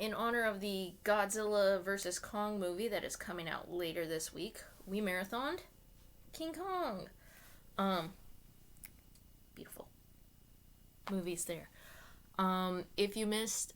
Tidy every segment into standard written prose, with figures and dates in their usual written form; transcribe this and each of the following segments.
in honor of the Godzilla vs. Kong movie that is coming out later this week, we marathoned King Kong. Um, Beautiful movies there. If you missed,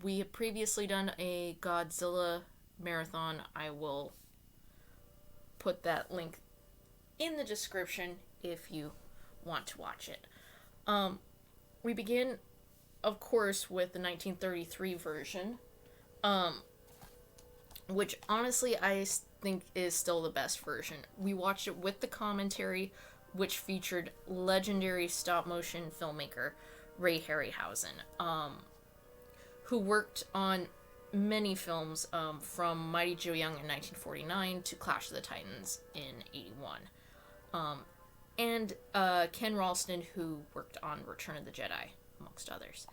we have previously done a Godzilla marathon. I will put that link in the description if you want to watch it. We begin, of course, with the 1933 version, which honestly I think is still the best version. We watched it with the commentary, which featured legendary stop-motion filmmaker Ray Harryhausen, who worked on many films, from Mighty Joe Young in 1949 to Clash of the Titans in 81. And Ken Ralston, who worked on Return of the Jedi, amongst others.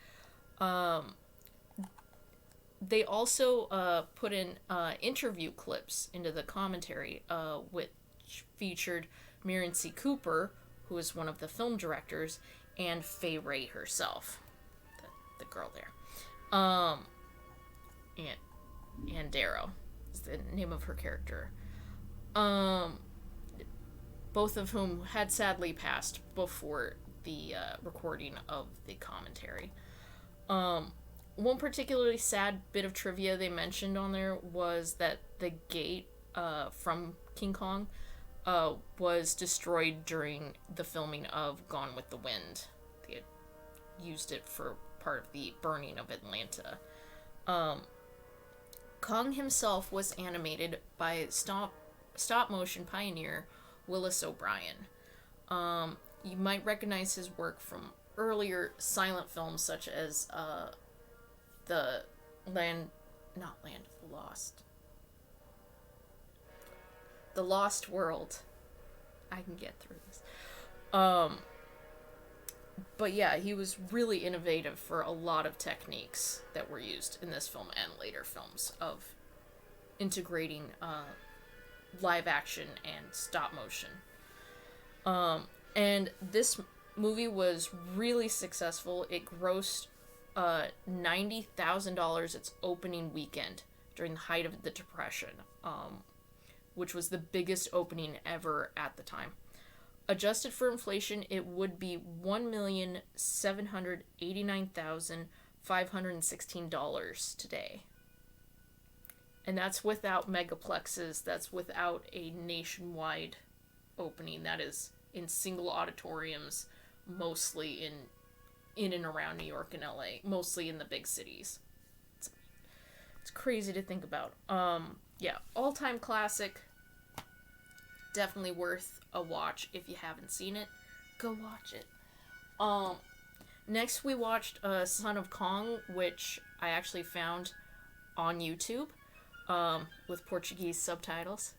They also put in interview clips into the commentary, which featured Miriam C. Cooper, who is one of the film directors, and Fay Wray herself, the girl there. And Darrow is the name of her character. Both of whom had sadly passed before the recording of the commentary. One particularly sad bit of trivia they mentioned on there was that the gate from King Kong was destroyed during the filming of Gone with the Wind. They had used it for part of the burning of Atlanta. Kong himself was animated by stop-motion pioneer Willis O'Brien. You might recognize his work from earlier silent films such as the Land of the Lost. The Lost World. I can get through this. But yeah, he was really innovative for a lot of techniques that were used in this film and later films of integrating live action and stop motion. And this movie was really successful. It grossed $90,000 its opening weekend during the height of the Depression, which was the biggest opening ever at the time. Adjusted for inflation, it would be $1,789,516 today. And that's without megaplexes, that's without a nationwide opening. That is in single auditoriums, mostly in and around New York and LA, mostly in the big cities. It's crazy to think about. Yeah, all-time classic. Definitely worth a watch. If you haven't seen it, go watch it. Next we watched Son of Kong, which I actually found on YouTube, with Portuguese subtitles.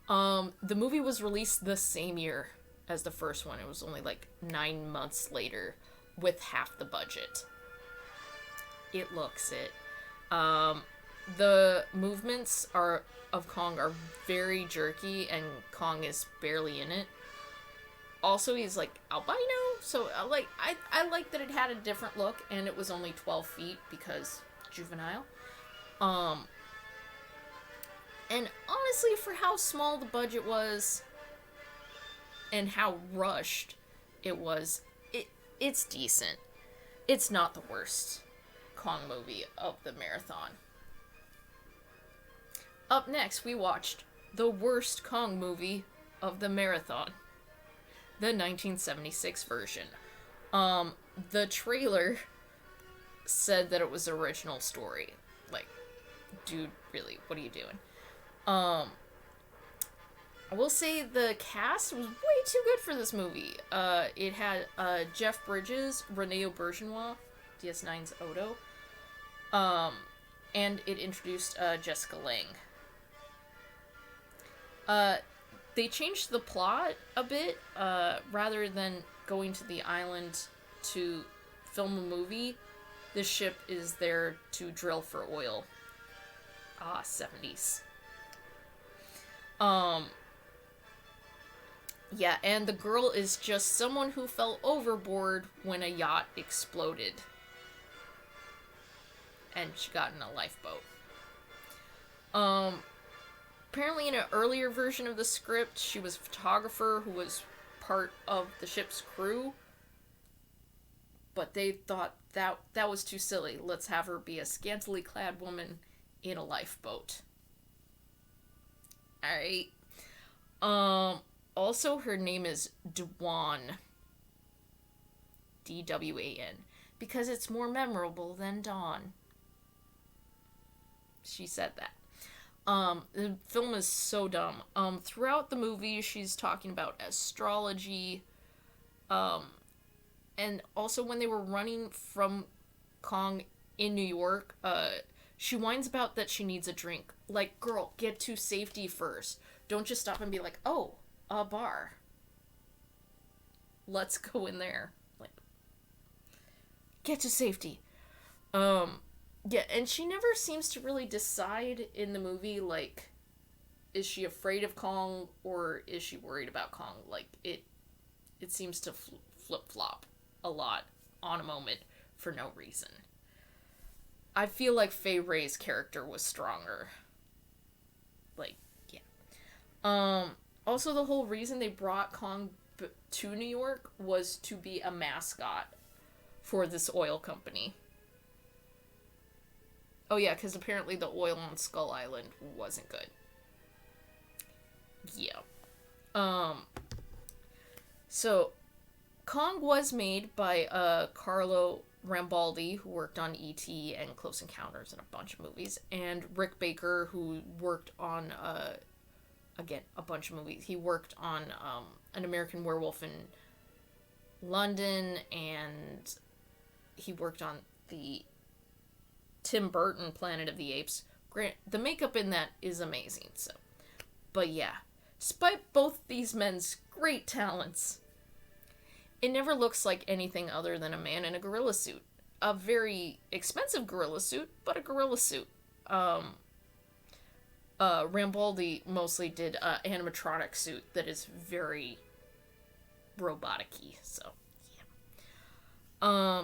The movie was released the same year as the first one. It was only like 9 months later with half the budget. It looks it. The movements of Kong are very jerky, and Kong is barely in it. Also, he's like albino, so I like that it had a different look, and it was only 12 feet because juvenile. And honestly, for how small the budget was and how rushed it was, it's decent. It's not the worst Kong movie of the marathon. Up next, we watched the worst Kong movie of the marathon, the 1976 version. The trailer said that it was original story. Like, dude, really, what are you doing? I will say the cast was way too good for this movie. It had Jeff Bridges, Rene Auberjonois, DS9's Odo, and it introduced Jessica Lange. They changed the plot a bit. Rather than going to the island to film a movie, the ship is there to drill for oil. 70s. Yeah, and the girl is just someone who fell overboard when a yacht exploded. and she got in a lifeboat. Apparently in an earlier version of the script, she was a photographer who was part of the ship's crew, but they thought that was too silly. Let's have her be a scantily clad woman in a lifeboat. Alright. Also, her name is Dwan. D-W-A-N. Because it's more memorable than Dawn. She said that. The film is so dumb. Throughout the movie, she's talking about astrology. And also when they were running from Kong in New York, she whines about that she needs a drink. Like, girl, get to safety first. Don't just stop and be like, oh, a bar. Let's go in there. Like, get to safety. Yeah, and she never seems to really decide in the movie, like, is she afraid of Kong or is she worried about Kong? Like, it seems to flip-flop a lot on a moment for no reason. I feel like Fay Wray's character was stronger. Like, yeah. Also, the whole reason they brought Kong to New York was to be a mascot for this oil company. Oh yeah, because apparently the oil on Skull Island wasn't good. Yeah. So, Kong was made by Carlo Rambaldi, who worked on E.T. and Close Encounters and a bunch of movies, and Rick Baker, who worked on, again, a bunch of movies. He worked on An American Werewolf in London, and he worked on the Tim Burton Planet of the Apes. The makeup in that is amazing, so. But yeah, despite both these men's great talents, it never looks like anything other than a man in a gorilla suit. A very expensive gorilla suit, but a gorilla suit. Rambaldi mostly did an animatronic suit that is very robotic-y, so, yeah.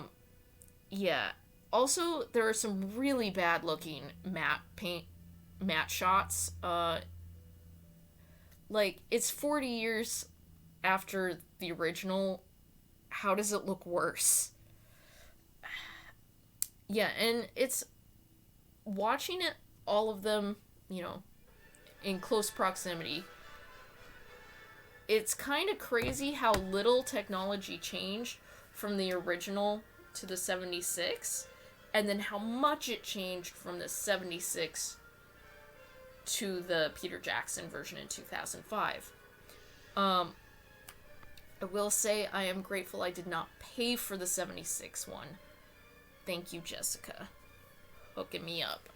Yeah. Also, there are some really bad-looking matte shots. Like, it's 40 years after the original. How does it look worse? Yeah, and it's watching it, all of them, you know, in close proximity. It's kind of crazy how little technology changed from the original to the 76, and then how much it changed from the 76 to the Peter Jackson version in 2005. I will say I am grateful I did not pay for the 76 one. Thank you, Jessica. Hooking me up.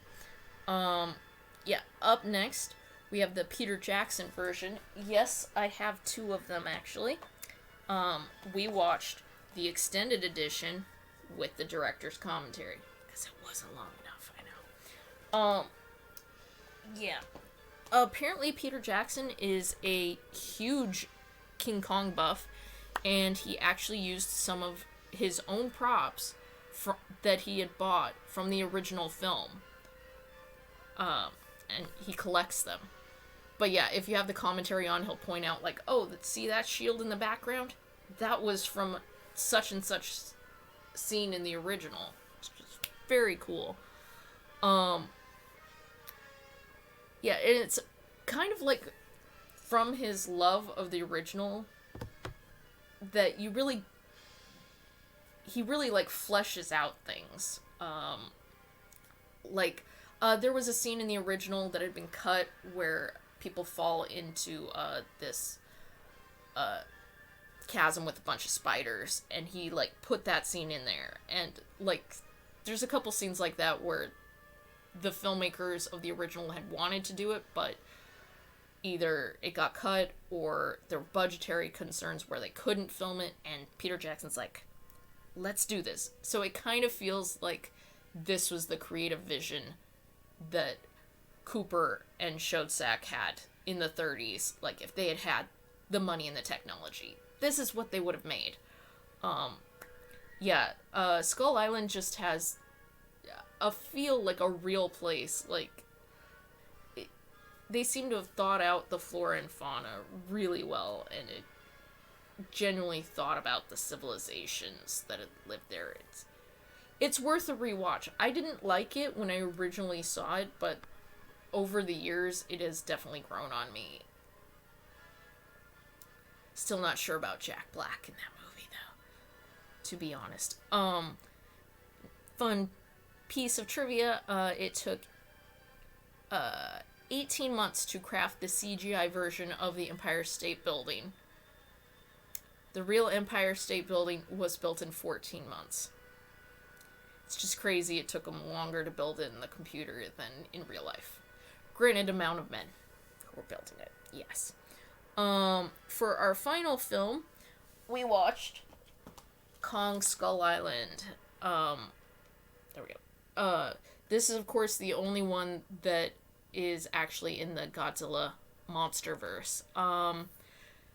Yeah, up next, we have the Peter Jackson version. Yes, I have two of them, actually. We watched the extended edition with the director's commentary, because it wasn't long enough, I know. Yeah. Apparently, Peter Jackson is a huge King Kong buff, and he actually used some of his own props that he had bought from the original film. And he collects them. But yeah, if you have the commentary on, he'll point out, like, oh, see that shield in the background? That was from such and such scene in the original. It's just very cool. Yeah, and it's kind of like from his love of the original that he really like fleshes out things. There was a scene in the original that had been cut where people fall into this chasm with a bunch of spiders, and he like put that scene in there, and like there's a couple scenes like that where the filmmakers of the original had wanted to do it, but either it got cut or there were budgetary concerns where they couldn't film it, and Peter Jackson's like, let's do this. So it kind of feels like this was the creative vision that Cooper and Schoedsack had in the 30s. Like, if they had had the money and the technology, this is what they would have made. Skull Island just has a feel like a real place. Like, they seem to have thought out the flora and fauna really well, and it genuinely thought about the civilizations that had lived there. It's worth a rewatch. I didn't like it when I originally saw it, but over the years, it has definitely grown on me. Still not sure about Jack Black in that movie, though, to be honest. Fun piece of trivia, it took 18 months to craft the CGI version of the Empire State Building. The real Empire State Building was built in 14 months. It's just crazy it took them longer to build it in the computer than in real life. Granted amount of men who were building it, yes. For our final film, we watched Kong Skull Island. There we go. This is, of course, the only one that is actually in the Godzilla MonsterVerse.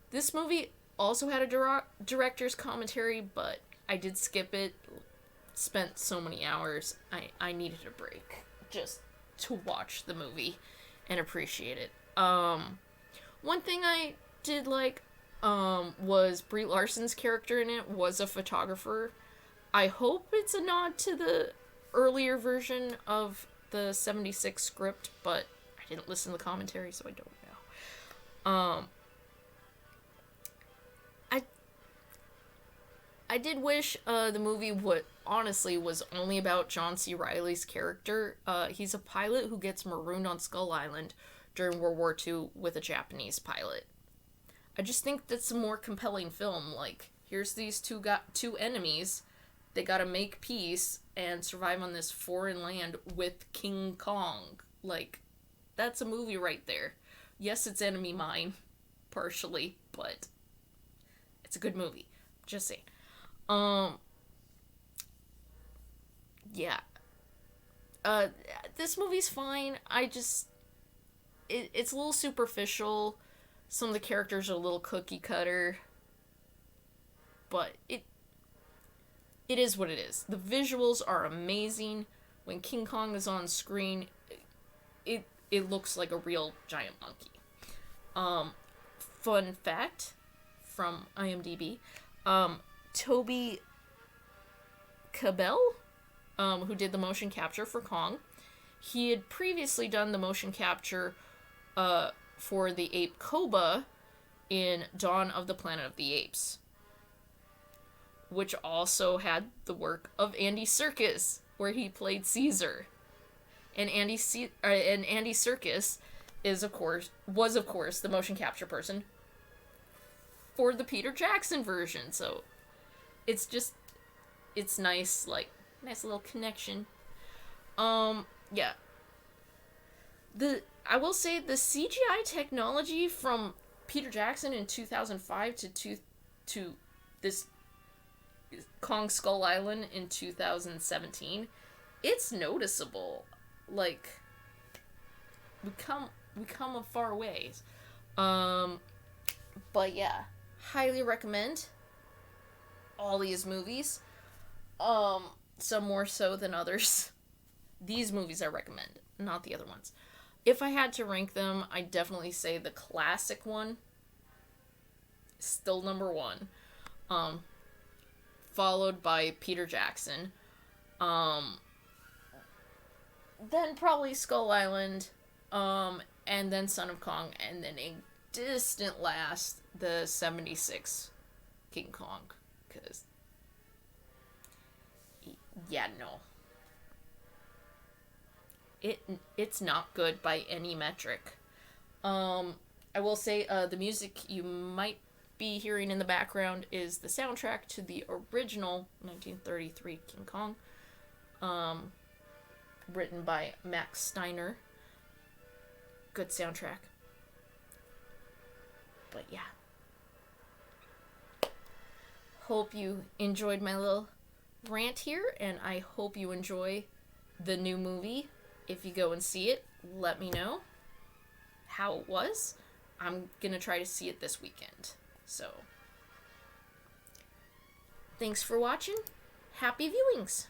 This movie also had a director's commentary, but I did skip it. Spent so many hours. I needed a break just to watch the movie and appreciate it. One thing I did like was Brie Larson's character in it was a photographer. I hope it's a nod to the earlier version of the 76 script, but I didn't listen to the commentary, so I don't know. I did wish the movie honestly was only about John C. Reilly's character. He's a pilot who gets marooned on Skull Island during World War II with a Japanese pilot. I just think that's a more compelling film. Like, here's these two enemies. They gotta make peace and survive on this foreign land with King Kong. Like, that's a movie right there. Yes, it's enemy mine, partially, but it's a good movie. Just saying. Yeah. This movie's fine. It's a little superficial. Some of the characters are a little cookie cutter. But it is what it is. The visuals are amazing. When King Kong is on screen, it looks like a real giant monkey. Fun fact from IMDb. Toby Cabell, who did the motion capture for Kong, he had previously done the motion capture for the ape Koba in Dawn of the Planet of the Apes, which also had the work of Andy Serkis, where he played Caesar. And Andy Serkis was of course the motion capture person for the Peter Jackson version. So it's nice, like, nice little connection. Yeah. I will say the CGI technology from Peter Jackson in 2005 to this Kong Skull Island in 2017, it's noticeable. Like, we come a far ways. But yeah, highly recommend all these movies. Some more so than others. These movies I recommend, not the other ones. If I had to rank them, I'd definitely say the classic one is still number one. Followed by Peter Jackson. Then probably Skull Island. And then Son of Kong. And then a distant last, the 76 King Kong. Because, yeah, no. It's not good by any metric. I will say the music you might be hearing in the background is the soundtrack to the original 1933 King Kong, written by Max Steiner. Good soundtrack. But yeah. Hope you enjoyed my little rant here, and I hope you enjoy the new movie. If you go and see it, let me know how it was. I'm gonna try to see it this weekend. So, thanks for watching. Happy viewings!